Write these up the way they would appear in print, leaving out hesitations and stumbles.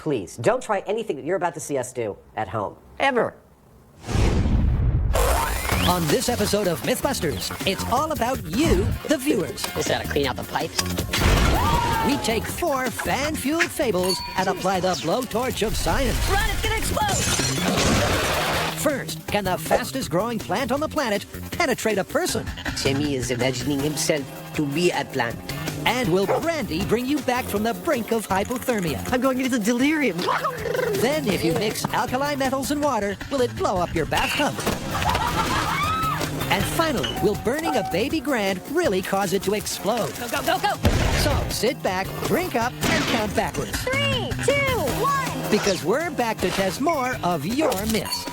please, don't try anything that you're about to see us do at home. Ever. On this episode of MythBusters, it's all about you, the viewers. Just gotta clean out the pipes. We take 4 fan-fueled fables and apply the blowtorch of science. Run, it's gonna explode! First, can the fastest-growing plant on the planet penetrate a person? Jimmy is imagining himself to be a plant. And will brandy bring you back from the brink of hypothermia? I'm going into delirium. Then, if you mix alkali metals and water, will it blow up your bathtub? And finally, will burning a baby grand really cause it to explode? Go, go, go, go! So sit back, drink up, and count backwards. 3, 2, 1. Because we're back to test more of your myths.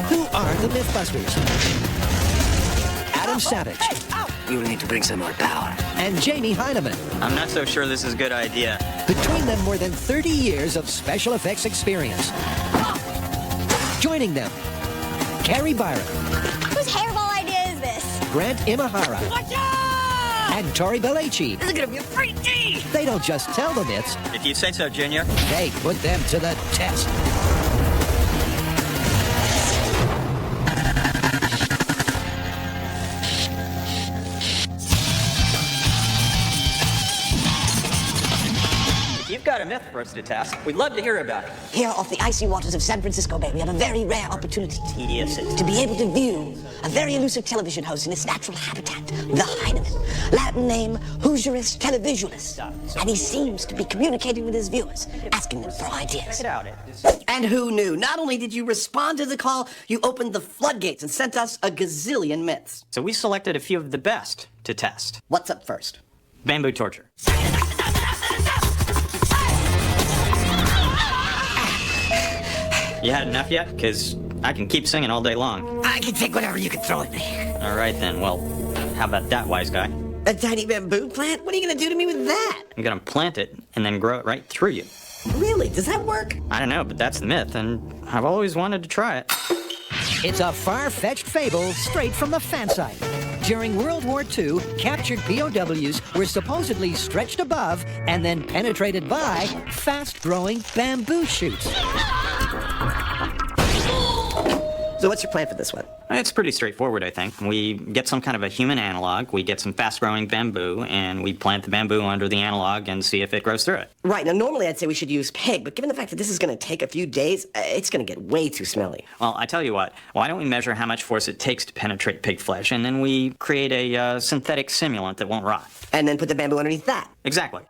Who are the MythBusters? Adam Savage. We will need to bring some more power. And Jamie Heineman. I'm not so sure this is a good idea. Between them, more than 30 years of special effects experience. Joining them, Carrie Byron. Whose hairball idea is this? Grant Imahara. Watch out! And Tori Belleci. This is gonna be a freak day! They don't just tell the myths, If you say so, Junior. they put them to the test. If you've got a myth for us to test, we'd love to hear about it. Here off the icy waters of San Francisco Bay, we have a very rare opportunity Yes, it is. to be able to view a very elusive television host in its natural habitat, the Heineman. Latin name, Hoosierist Televisualist. And he seems to be communicating with his viewers, asking them for ideas. Check it out. And who knew? Not only did you respond to the call, you opened the floodgates and sent us a gazillion myths. So we selected a few of the best to test. What's up first? Bamboo torture. You had enough yet? Because I can keep singing all day long. I can take whatever you can throw at me. All right then, well, how about that, wise guy? A tiny bamboo plant? What are you going to do to me with that? I'm gonna plant it and then grow it right through you. Really? Does that work? I don't know, but that's the myth, and I've always wanted to try it. It's a far-fetched fable straight from the fan site. During World War II, captured POWs were supposedly stretched above and then penetrated by fast-growing bamboo shoots. So what's your plan for this one? It's pretty straightforward, I think. We get some kind of a human analog, we get some fast-growing bamboo, and we plant the bamboo under the analog and see if it grows through it. Right, now normally I'd say we should use pig, but given the fact that this is going to take a few days, it's going to get way too smelly. Well, I tell you what, why don't we measure how much force it takes to penetrate pig flesh, and then we create a synthetic simulant that won't rot. And then put the bamboo underneath that. Exactly.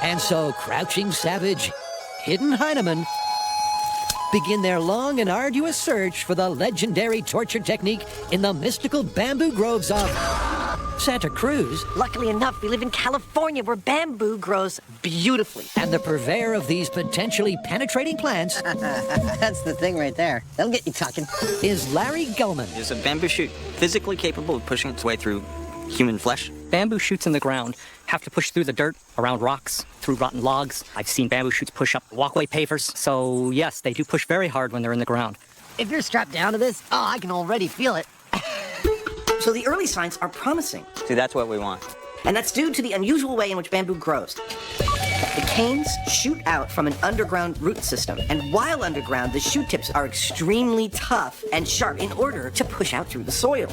And so Crouching Savage, Hidden Heineman, begin their long and arduous search for the legendary torture technique in the mystical bamboo groves of Santa Cruz. Luckily enough, we live in California where bamboo grows beautifully. And the purveyor of these potentially penetrating plants That's the thing right there. That'll get you talking. is Larry Gellman. Is a bamboo shoot physically capable of pushing its way through human flesh? Bamboo shoots in the ground have to push through the dirt, around rocks, through rotten logs. I've seen bamboo shoots push up walkway pavers. So yes, they do push very hard when they're in the ground. If you're strapped down to this, oh, I can already feel it. So the early signs are promising. See, that's what we want. And that's due to the unusual way in which bamboo grows. The canes shoot out from an underground root system, and while underground, the shoot tips are extremely tough and sharp in order to push out through the soil.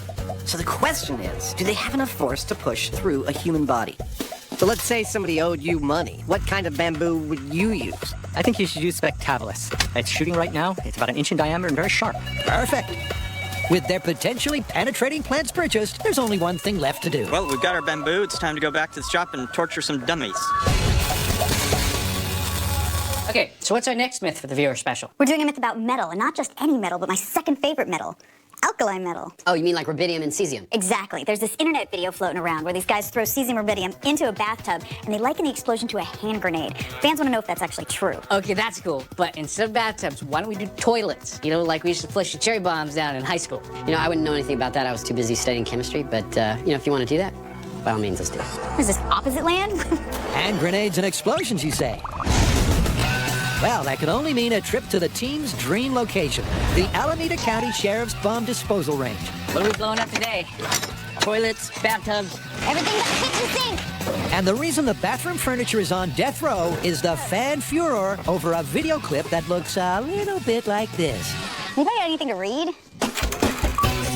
So the question is, do they have enough force to push through a human body? So let's say somebody owed you money. What kind of bamboo would you use? I think you should use Spectabilis. It's shooting right now. It's about 1 inch in diameter and very sharp. Perfect. With their potentially penetrating plants purchased, there's only one thing left to do. Well, we've got our bamboo. It's time to go back to the shop and torture some dummies. Okay, so what's our next myth for the viewer special? We're doing a myth about metal, and not just any metal, but my second favorite metal. Alkali metal. Oh, you mean like rubidium and cesium? Exactly. There's this internet video floating around where these guys throw cesium rubidium into a bathtub, and they liken the explosion to a hand grenade. Fans want to know if that's actually true. Okay, that's cool. But instead of bathtubs, why don't we do toilets? You know, like we used to flush the cherry bombs down in high school. You know, I wouldn't know anything about that. I was too busy studying chemistry. But, you know, if you want to do that, by all means, let's do it. Is this opposite land? Hand grenades and explosions, you say? Well, that could only mean a trip to the team's dream location, the Alameda County Sheriff's Bomb Disposal Range. What are we blowing up today? toilets, bathtubs. Everything but the kitchen sink. And the reason the bathroom furniture is on death row is the fan furor over a video clip that looks a little bit like this. Anybody got anything to read?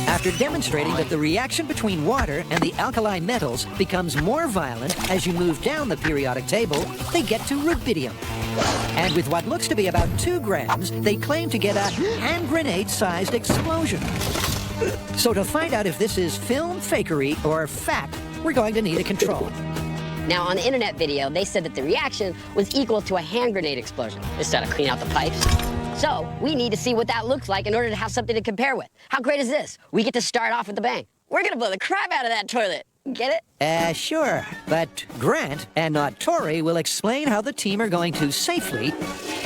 After demonstrating that the reaction between water and the alkali metals becomes more violent as you move down the periodic table, they get to rubidium. And with what looks to be about 2 grams, they claim to get a hand grenade-sized explosion. So to find out if this is film fakery or fact, we're going to need a control. Now, on the internet video, they said that the reaction was equal to a hand grenade explosion. Just had to clean out the pipes. So we need to see what that looks like in order to have something to compare with. How great is this? We get to start off with a bang. We're gonna blow the crap out of that toilet. Get it? Sure. But Grant, and not Tori, will explain how the team are going to safely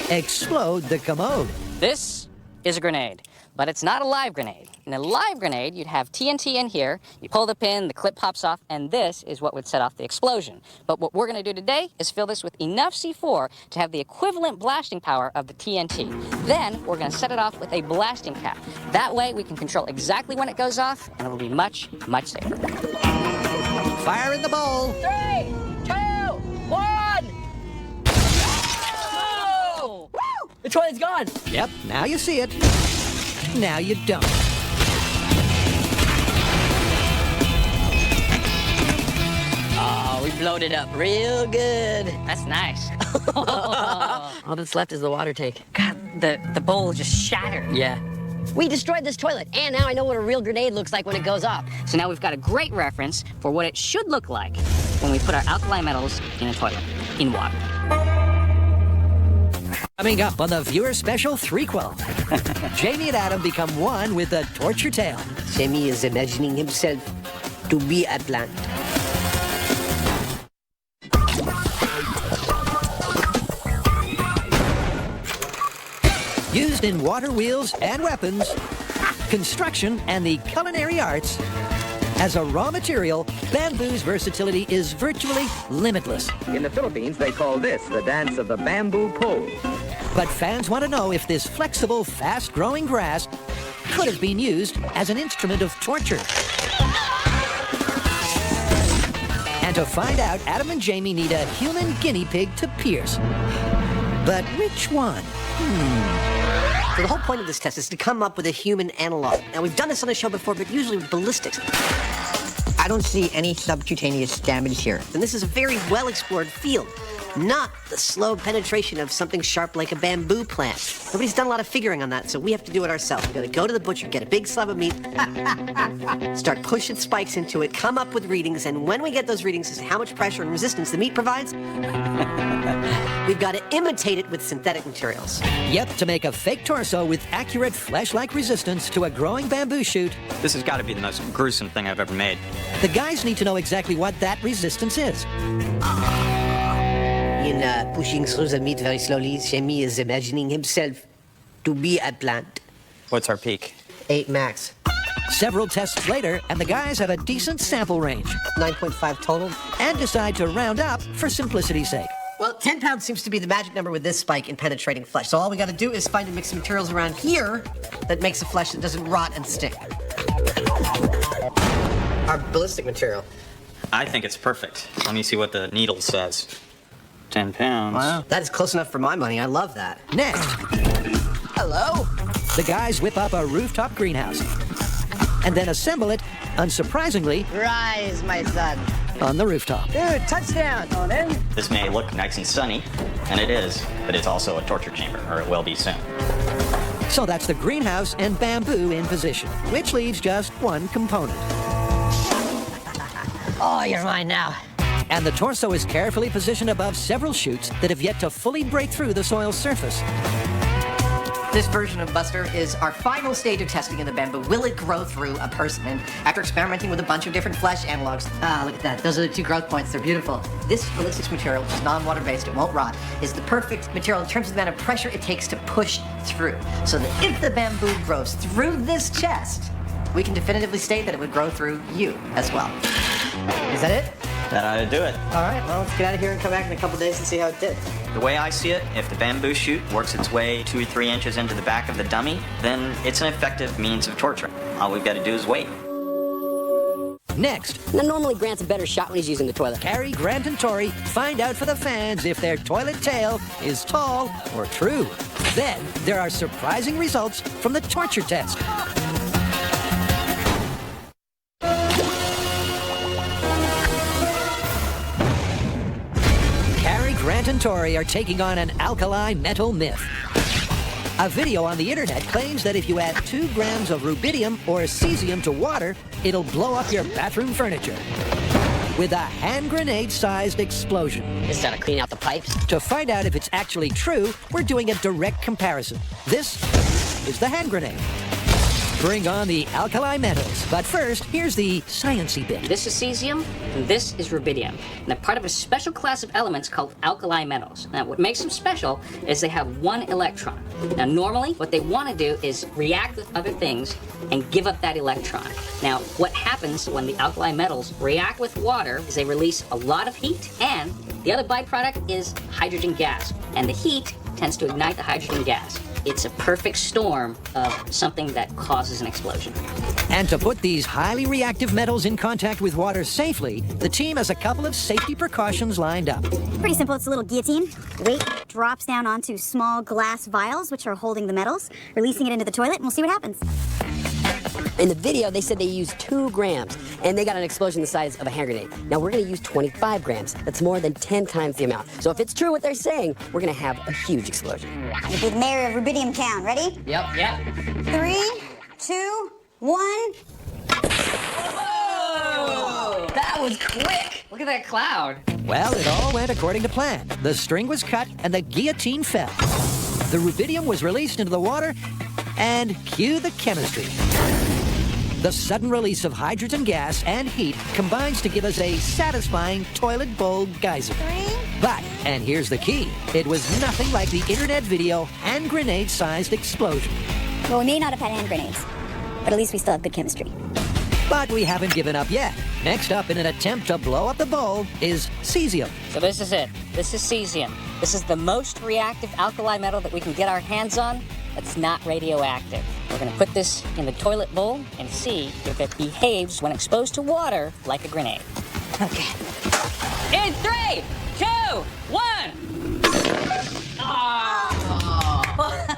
explode the commode. This is a grenade, but it's not a live grenade. In a live grenade, you'd have TNT in here, you pull the pin, the clip pops off, and this is what would set off the explosion. But what we're gonna do today is fill this with enough C4 to have the equivalent blasting power of the TNT. Then, we're gonna set it off with a blasting cap. That way, we can control exactly when it goes off, and it'll be much, much safer. Fire in the bowl. 3, 2, 1! Oh! Woo! The toilet's gone. Yep, now you see it. Now you don't. Oh, we blowed it up real good. That's nice. All that's left is the water tank. God, the bowl just shattered. Yeah. We destroyed this toilet, and now I know what a real grenade looks like when it goes off. So now we've got a great reference for what it should look like when we put our alkali metals in a toilet, in water. Coming up on the viewer special Threequel, Jamie and Adam become one with the torture tale. Jamie is imagining himself to be a plant. Used in water wheels and weapons, construction and the culinary arts, as a raw material, bamboo's versatility is virtually limitless. In the Philippines, they call this the dance of the bamboo pole. But fans want to know if this flexible, fast-growing grass could have been used as an instrument of torture. And to find out, Adam and Jamie need a human guinea pig to pierce. But which one? So the whole point of this test is to come up with a human analog. Now, we've done this on the show before, but usually with ballistics. I don't see any subcutaneous damage here. And this is a very well-explored field, not the slow penetration of something sharp like a bamboo plant. Nobody's done a lot of figuring on that, so we have to do it ourselves. We've got to go to the butcher, get a big slab of meat, start pushing spikes into it, come up with readings, and when we get those readings as to how much pressure and resistance the meat provides, we've got to imitate it with synthetic materials. Yep, to make a fake torso with accurate flesh-like resistance to a growing bamboo shoot. This has got to be the most gruesome thing I've ever made. The guys need to know exactly what that resistance is. In pushing through the meat very slowly, Jamie is imagining himself to be a plant. What's our peak? 8 max. Several tests later, and the guys have a decent sample range. 9.5 total. And decide to round up for simplicity's sake. Well, 10 pounds seems to be the magic number with this spike in penetrating flesh. So all we got to do is find a mix of materials around here that makes a flesh that doesn't rot and stick. Our ballistic material. I think it's perfect. Let me see what the needle says. 10 pounds. Wow. That is close enough for my money. I love that. Next, Hello? the guys whip up a rooftop greenhouse and then assemble it, unsurprisingly, Rise, my son. on the rooftop. Dude, touchdown. On in. This may look nice and sunny, and it is, but it's also a torture chamber, or it will be soon. So that's the greenhouse and bamboo in position, which leaves just one component. Oh, you're mine now. And the torso is carefully positioned above several shoots that have yet to fully break through the soil's surface. This version of Buster is our final stage of testing in the bamboo. Will it grow through a person? And after experimenting with a bunch of different flesh analogs, look at that. Those are the 2 growth points. They're beautiful. This ballistics material, which is non-water based, it won't rot, is the perfect material in terms of the amount of pressure it takes to push through. So that if the bamboo grows through this chest, we can definitively state that it would grow through you as well. Is that it? That ought to do it. All right, well, let's get out of here and come back in a couple days and see how it did. The way I see it, if the bamboo shoot works its way 2 or 3 inches into the back of the dummy, then it's an effective means of torture. All we've got to do is wait. Next, Now, normally Grant's a better shot when he's using the toilet. Carrie, Grant, and Tori find out for the fans if their toilet tale is tall or true. Then, there are surprising results from the torture test. Carrie, Grant, and Tori are taking on an alkali metal myth. A video on the internet claims that if you add 2 grams of rubidium or cesium to water, it'll blow up your bathroom furniture with a hand grenade-sized explosion. Is that to clean out the pipes? To find out if it's actually true, we're doing a direct comparison. This is the hand grenade. Bring on the alkali metals. But first, here's the science-y bit. This is cesium, and this is rubidium. And they're part of a special class of elements called alkali metals. Now, what makes them special is they have 1 electron. Now, normally, what they want to do is react with other things and give up that electron. Now, what happens when the alkali metals react with water is they release a lot of heat, and the other byproduct is hydrogen gas. And the heat tends to ignite the hydrogen gas. It's a perfect storm of something that causes an explosion. And to put these highly reactive metals in contact with water safely, the team has a couple of safety precautions lined up. Pretty simple. It's a little guillotine. Weight drops down onto small glass vials, which are holding the metals, releasing it into the toilet, and we'll see what happens. In the video, they said they used 2 grams, and they got an explosion the size of a hand grenade. Now, we're going to use 25 grams. That's more than 10 times the amount. So if it's true what they're saying, we're going to have a huge explosion. You'll be the mayor of Rubidium Town. Ready? Yep. 3, 2, 1. Whoa! That was quick! Look at that cloud. Well, it all went according to plan. The string was cut and the guillotine fell. The rubidium was released into the water, and cue the chemistry. The sudden release of hydrogen gas and heat combines to give us a satisfying toilet bowl geyser. But, and here's the key, it was nothing like the internet video hand grenade-sized explosion. Well, we may not have had hand grenades, but at least we still have good chemistry. But we haven't given up yet. Next up in an attempt to blow up the bowl is cesium. So this is it. This is cesium. This is the most reactive alkali metal that we can get our hands on that's not radioactive. We're going to put this in the toilet bowl and see if it behaves when exposed to water like a grenade. Okay. In 3, 2, 1!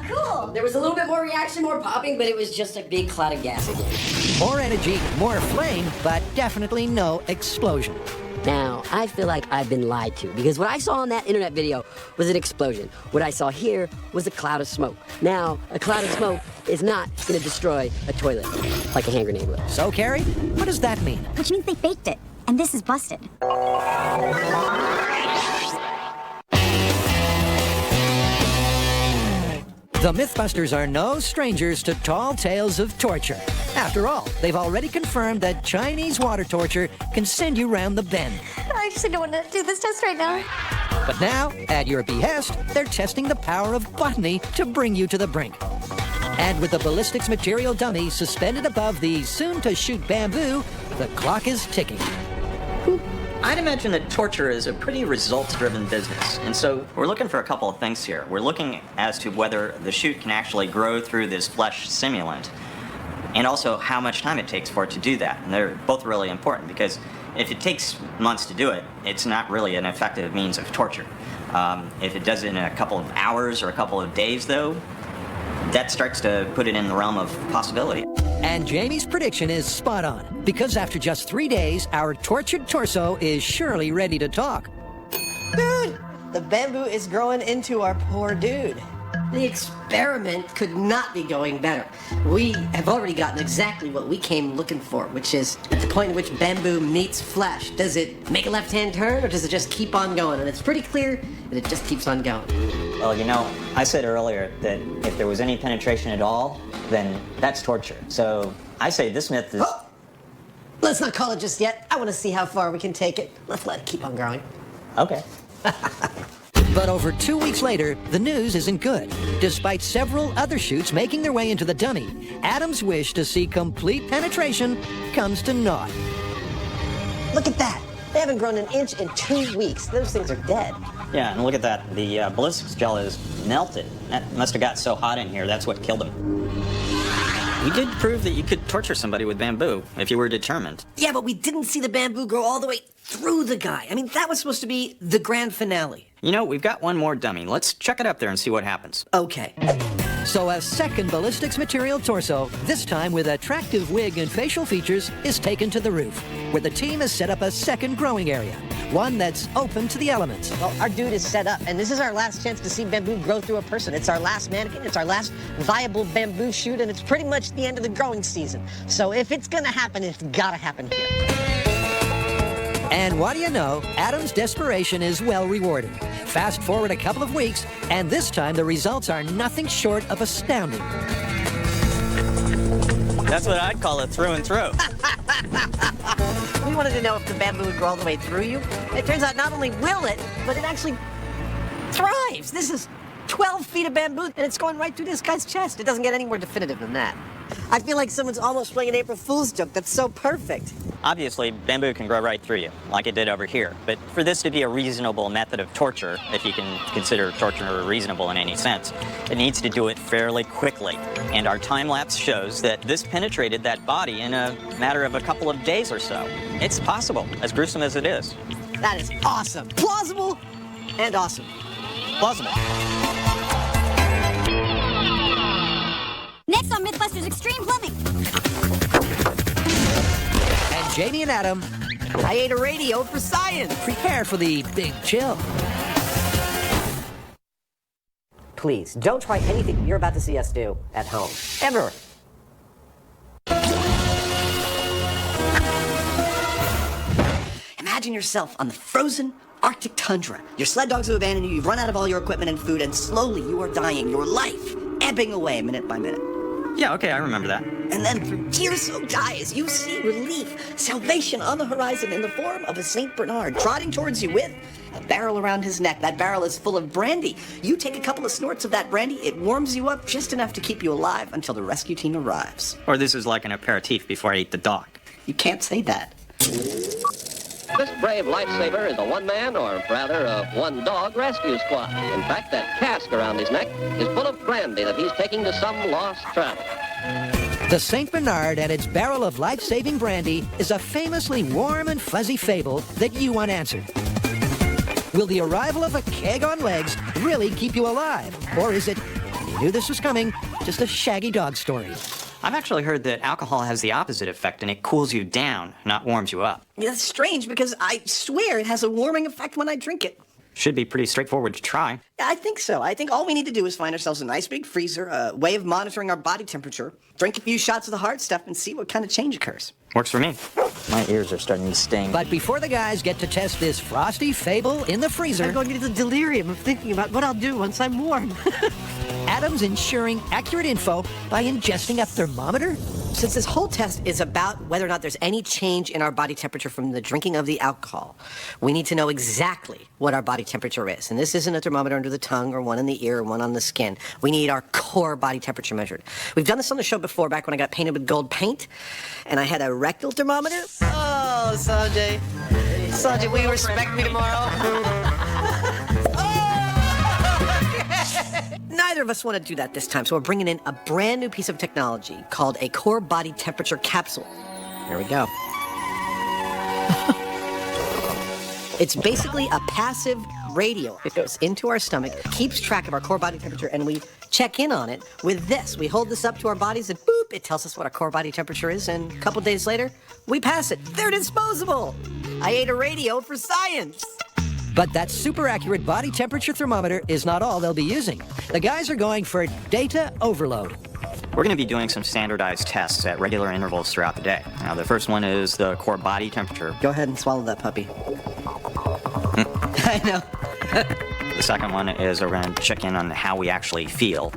Cool. There was a little bit more reaction, more popping, but it was just a big cloud of gas again. More energy, more flame, but definitely no explosion. Now, I feel like I've been lied to, because what I saw in that internet video was an explosion. What I saw here was a cloud of smoke. Now, a cloud of smoke is not going to destroy a toilet like a hand grenade will. So, Carrie, what does that mean? Which means they faked it, and this is busted. The MythBusters are no strangers to tall tales of torture. After all, they've already confirmed that Chinese water torture can send you round the bend. I actually don't want to do this test right now. But now, at your behest, they're testing the power of botany to bring you to the brink. And with the ballistics material dummy suspended above the soon-to-shoot bamboo, the clock is ticking. I'd imagine that torture is a pretty results-driven business, and so we're looking for a couple of things here. We're looking as to whether the shoot can actually grow through this flesh simulant, and also how much time it takes for it to do that. And they're both really important, because if it takes months to do it, it's not really an effective means of torture. If it does it in a couple of hours or a couple of days, though, that starts to put it in the realm of possibility. And Jamie's prediction is spot on, because after just 3 days, our tortured torso is surely ready to talk. Dude, the bamboo is growing into our poor dude. The experiment could not be going better. We have already gotten exactly what we came looking for, which is at the point at which bamboo meets flesh. Does it make a left-hand turn, or does it just keep on going? And it's pretty clear that it just keeps on going. Well, you know, I said earlier that if there was any penetration at all, then that's torture. So I say this myth is... Oh, let's not call it just yet. I want to see how far we can take it. Let's let it keep on growing. Okay. But over 2 weeks later, the news isn't good. Despite several other shoots making their way into the dummy, Adam's wish to see complete penetration comes to naught. Look at that. They haven't grown an inch in 2 weeks. Those things are dead. Yeah, and look at that. The ballistics gel is melted. That must have got so hot in here, that's what killed them. We did prove that you could torture somebody with bamboo if you were determined. Yeah, but we didn't see the bamboo grow all the way through the guy. I mean, that was supposed to be the grand finale. You know, we've got one more dummy. Let's chuck it up there and see what happens. Okay. So a second ballistics material torso, this time with attractive wig and facial features, is taken to the roof, where the team has set up a second growing area, one that's open to the elements. Well, our dude is set up, and this is our last chance to see bamboo grow through a person. It's our last mannequin, it's our last viable bamboo shoot, and it's pretty much the end of the growing season. So if it's gonna happen, it's gotta happen here. And what do you know, Adam's desperation is well rewarded. Fast forward a couple of weeks, and this time the results are nothing short of astounding. That's what I'd call it through and through. We wanted to know if the bamboo would grow all the way through you. It turns out not only will it, but it actually thrives. This is 12 feet of bamboo, and it's going right through this guy's chest. It doesn't get any more definitive than that. I feel like someone's almost playing an April Fool's joke. That's so perfect. Obviously, bamboo can grow right through you, like it did over here. But for this to be a reasonable method of torture, if you can consider torture reasonable in any sense, it needs to do it fairly quickly. And our time-lapse shows that this penetrated that body in a matter of a couple of days or so. It's possible, as gruesome as it is. That is awesome. Plausible and awesome. Plausible. Next on MythBusters Extreme Plumbing. And Janie and Adam I ate a radio for science. prepare for the big chill. Please, don't try anything you're about to see us do at home. Ever. Imagine yourself on the frozen Arctic tundra. Your sled dogs have abandoned you, you've run out of all your equipment and food, and slowly you are dying, your life ebbing away minute by minute. Yeah, okay, I remember that. And then through tear-soaked eyes, you see relief, salvation on the horizon in the form of a St. Bernard trotting towards you with a barrel around his neck. That barrel is full of brandy. You take a couple of snorts of that brandy, it warms you up just enough to keep you alive until the rescue team arrives. Or this is like an aperitif before I eat the dog. You can't say that. This brave lifesaver is a one-man, or rather a one-dog rescue squad. In fact, that cask around his neck is full of brandy that he's taking to some lost traveler. The St. Bernard and its barrel of life-saving brandy is a famously warm and fuzzy fable that you unanswered. Will the arrival of a keg on legs really keep you alive? Or is it, and you knew this was coming, just a shaggy dog story? I've actually heard that alcohol has the opposite effect and it cools you down, not warms you up. Yeah, that's strange because I swear it has a warming effect when I drink it. Should be pretty straightforward to try. I think so. I think all we need to do is find ourselves a nice big freezer, a way of monitoring our body temperature, drink a few shots of the hard stuff, and see what kind of change occurs. Works for me. My ears are starting to sting. But before the guys get to test this frosty fable in the freezer, I'm going into the delirium of thinking about what I'll do once I'm warm. Adam's ensuring accurate info by ingesting a thermometer? Since this whole test is about whether or not there's any change in our body temperature from the drinking of the alcohol, we need to know exactly what our body temperature is. And this isn't a thermometer under the tongue or one in the ear or one on the skin. We need our core body temperature measured. We've done this on the show before, back when I got painted with gold paint, and I had a rectal thermometer. Oh, Sanjay. Sanjay, will you respect me tomorrow? Neither of us want to do that this time, so we're bringing in a brand new piece of technology called a core body temperature capsule. Here we go. It's basically a passive radio. It goes into our stomach, keeps track of our core body temperature, and we check in on it with this. We hold this up to our bodies and boop, it tells us what our core body temperature is, and a couple days later, we pass it. They're disposable. I ate a radio for science. But that super accurate body temperature thermometer is not all they'll be using. The guys are going for data overload. We're going to be doing some standardized tests at regular intervals throughout the day. Now, the first one is the core body temperature. Go ahead and swallow that puppy. I know. The second one is we're going to check in on how we actually feel.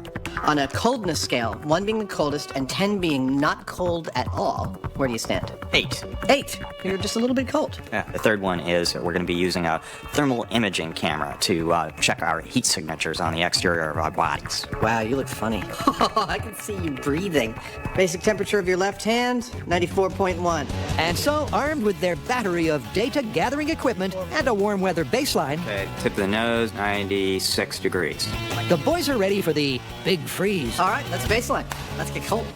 On a coldness scale, 1 being the coldest and 10 being not cold at all, where do you stand? 8. 8. You're just a little bit cold. Yeah. The third one is we're going to be using a thermal imaging camera to check our heat signatures on the exterior of our bodies. Wow, you look funny. I can see you breathing. Basic temperature of your left hand, 94.1. And so, armed with their battery of data-gathering equipment and a warm weather baseline, Okay, tip of the nose, 96 degrees. the boys are ready for the big freeze. All right, let's baseline. Let's get cold.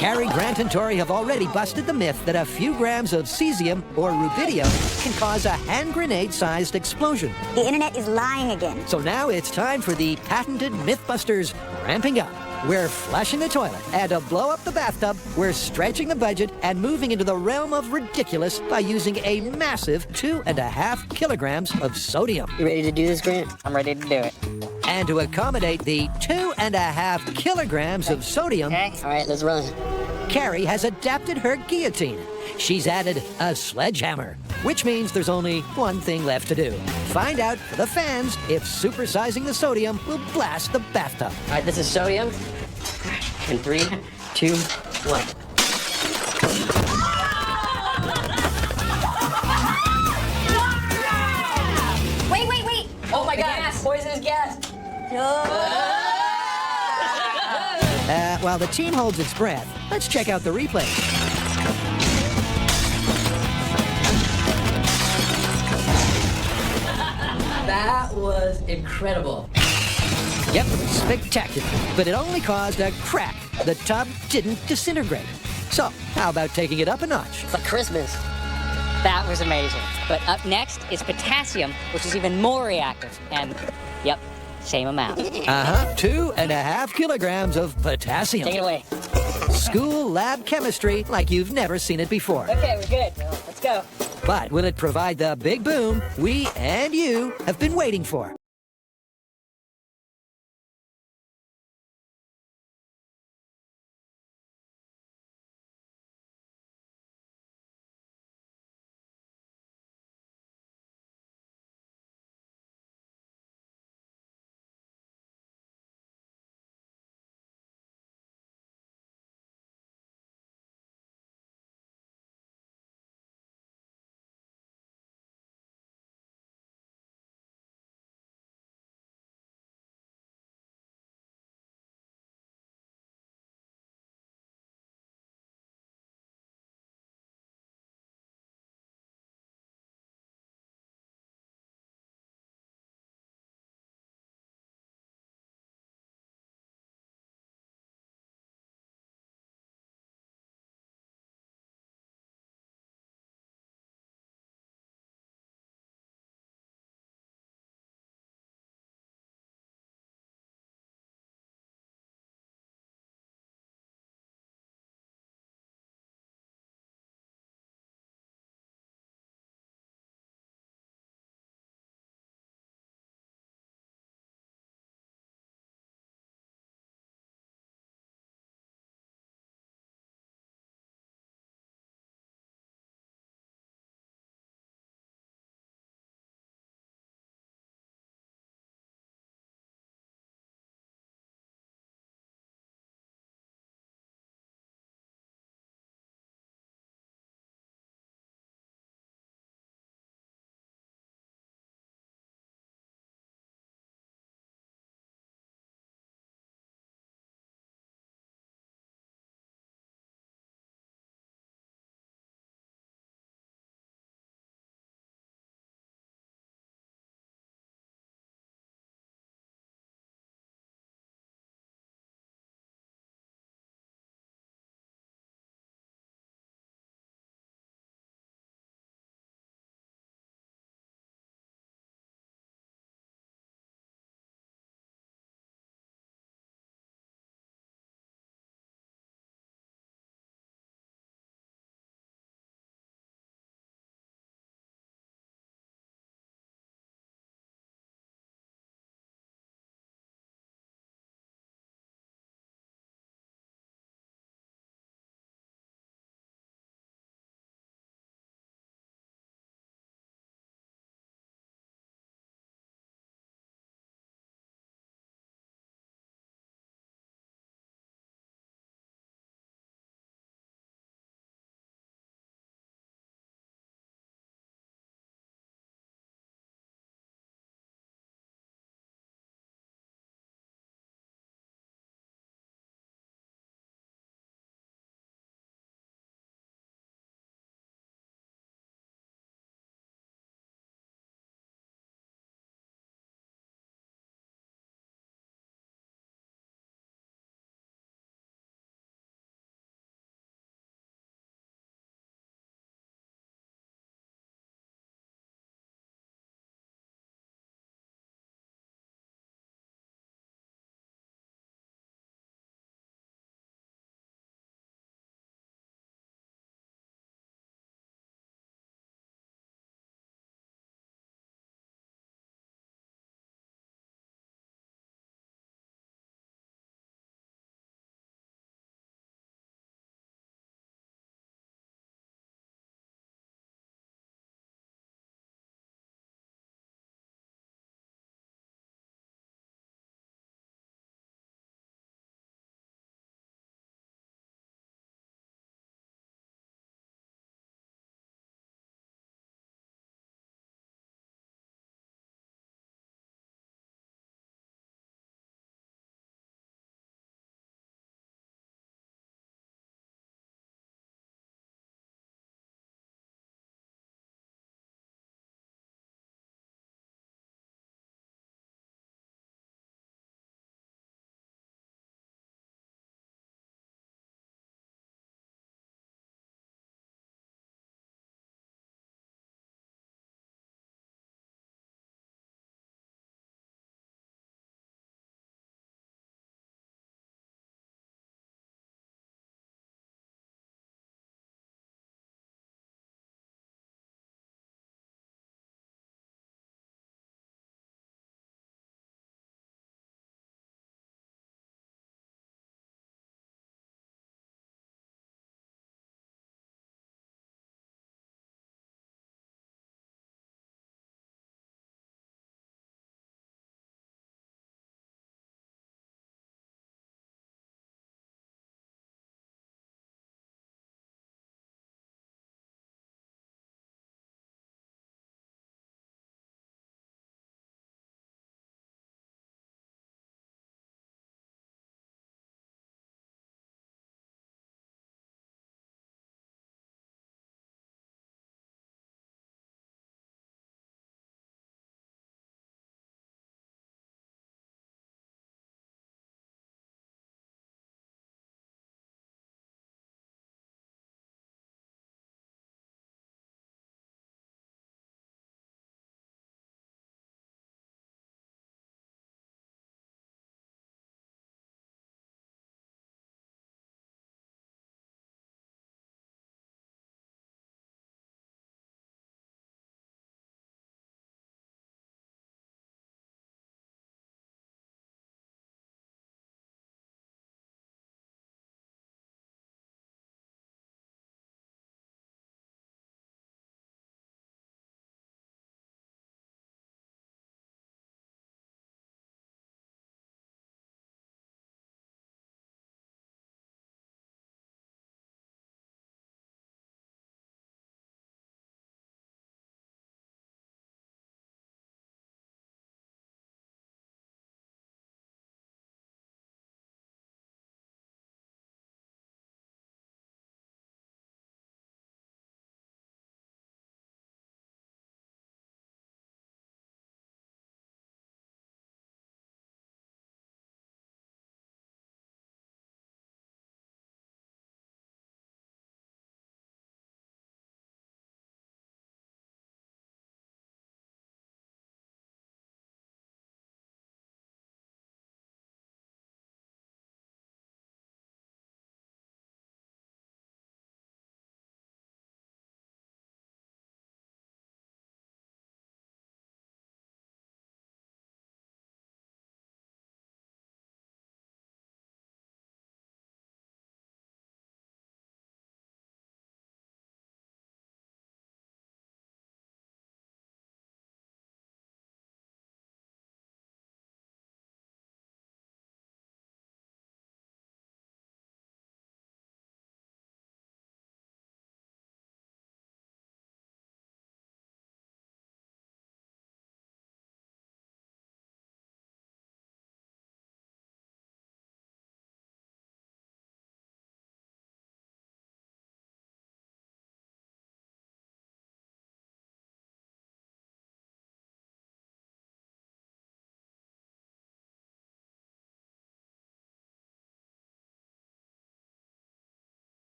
Cary, Grant, and Tori have already busted the myth that a few grams of cesium or rubidium can cause a hand grenade-sized explosion. The internet is lying again. So now it's time for the patented MythBusters ramping up. We're flushing the toilet, and to blow up the bathtub, we're stretching the budget and moving into the realm of ridiculous by using a massive 2.5 kilograms of sodium. You ready to do this, Grant? I'm ready to do it. And to accommodate the 2.5 kilograms of sodium, Okay. All right, let's run. Cary has adapted her guillotine. She's added a sledgehammer, which means there's only one thing left to do. Find out for the fans if supersizing the sodium will blast the bathtub. All right, this is sodium. In 3, 2, 1. Wait. Oh my God! Poisonous gas! While the team holds its breath, let's check out the replay. That was incredible. Yep, spectacular. But it only caused a crack. The tub didn't disintegrate. So, how about taking it up a notch? It's like Christmas. That was amazing. But up next is potassium, which is even more reactive. And, yep, same amount. 2.5 kilograms of potassium. Take it away. School lab chemistry like you've never seen it before. Okay, we're good. Let's go. But will it provide the big boom we and you have been waiting for?